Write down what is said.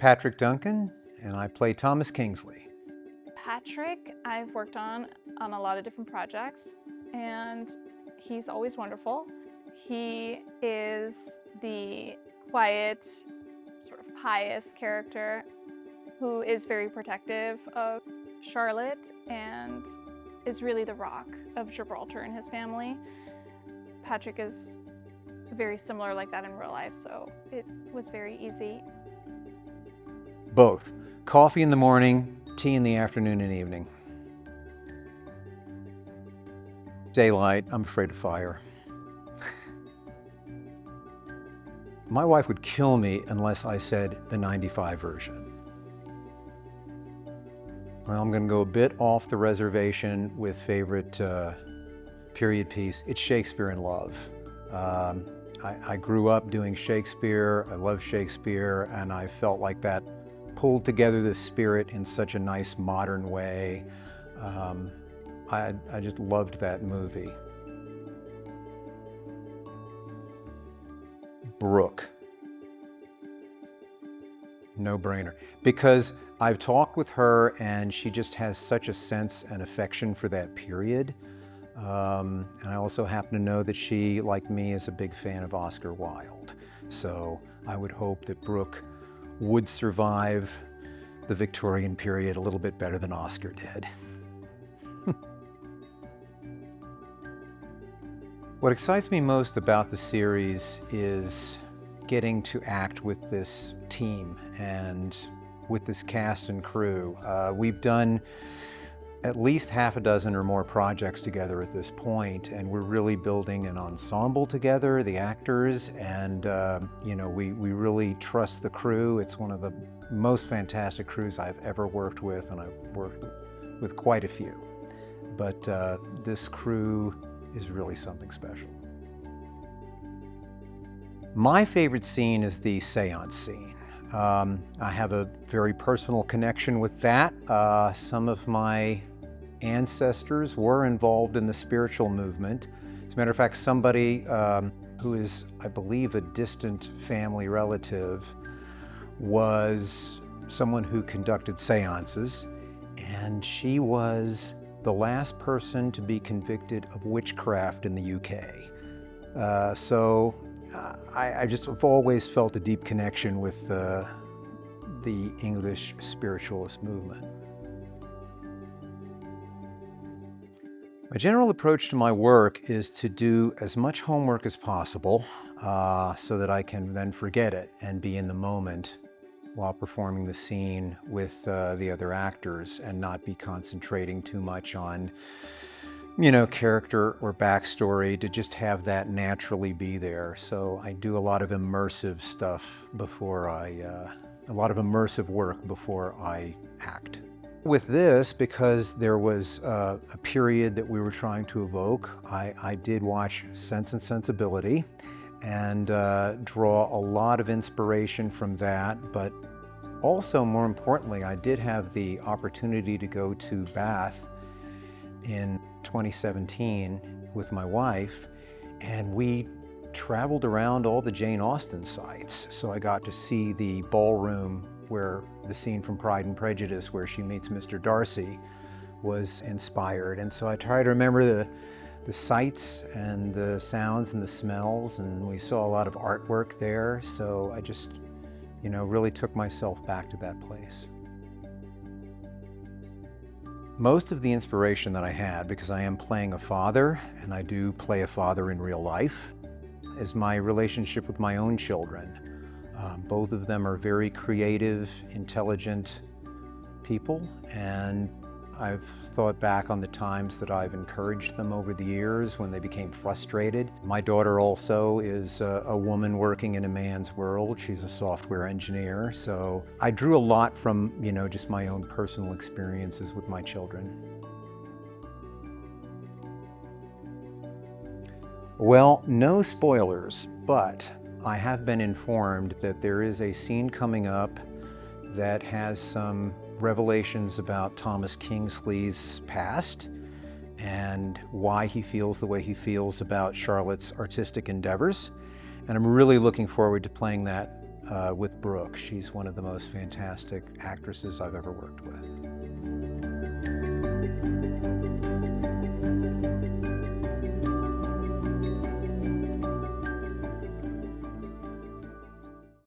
Patrick Duncan, and I play Thomas Kingsley. Patrick, I've worked on a lot of different projects, and he's always wonderful. He is the quiet, sort of pious character who is very protective of Charlotte and is really the rock of Gibraltar in his family. Patrick is very similar like that in real life, so it was very easy. Both. Coffee in the morning, tea in the afternoon and evening. Daylight, I'm afraid of fire. My wife would kill me unless I said the 95 version. Well, I'm going to go a bit off the reservation with favorite period piece. It's Shakespeare in Love. I grew up doing Shakespeare. I love Shakespeare, and I felt like that pulled together the spirit in such a nice modern way. I just loved that movie. Brooke. No brainer. Because I've talked with her and she just has such a sense and affection for that period. And I also happen to know that she, like me, is a big fan of Oscar Wilde. So I would hope that Brooke would survive the Victorian period a little bit better than Oscar did. What excites me most about the series is getting to act with this team and with this cast and crew. We've done at least half a dozen or more projects together at this point, and we're really building an ensemble together, the actors, and we really trust the crew. It's one of the most fantastic crews I've ever worked with, and I've worked with quite a few. But this crew is really something special. My favorite scene is the seance scene. I have a very personal connection with that. Some of my ancestors were involved in the spiritual movement. As a matter of fact, somebody who is, I believe, a distant family relative was someone who conducted seances, and she was the last person to be convicted of witchcraft in the UK. I just have always felt a deep connection with the English spiritualist movement. My general approach to my work is to do as much homework as possible so that I can then forget it and be in the moment while performing the scene with the other actors and not be concentrating too much on, character or backstory, to just have that naturally be there. So I do a lot of immersive stuff before a lot of immersive work before I act. With this, because there was a period that we were trying to evoke, I did watch Sense and Sensibility and draw a lot of inspiration from that. But also, more importantly, I did have the opportunity to go to Bath in 2017 with my wife, and we traveled around all the Jane Austen sites. So I got to see the ballroom where the scene from Pride and Prejudice where she meets Mr. Darcy was inspired. And so I try to remember the sights and the sounds and the smells, and we saw a lot of artwork there. So I just, really took myself back to that place. Most of the inspiration that I had, because I am playing a father, and I do play a father in real life, is my relationship with my own children. Both of them are very creative, intelligent people, and I've thought back on the times that I've encouraged them over the years when they became frustrated. My daughter also is a woman working in a man's world. She's a software engineer. So I drew a lot from, just my own personal experiences with my children. Well, no spoilers, but I have been informed that there is a scene coming up that has some revelations about Thomas Kingsley's past and why he feels the way he feels about Charlotte's artistic endeavors. And I'm really looking forward to playing that with Brooke. She's one of the most fantastic actresses I've ever worked with.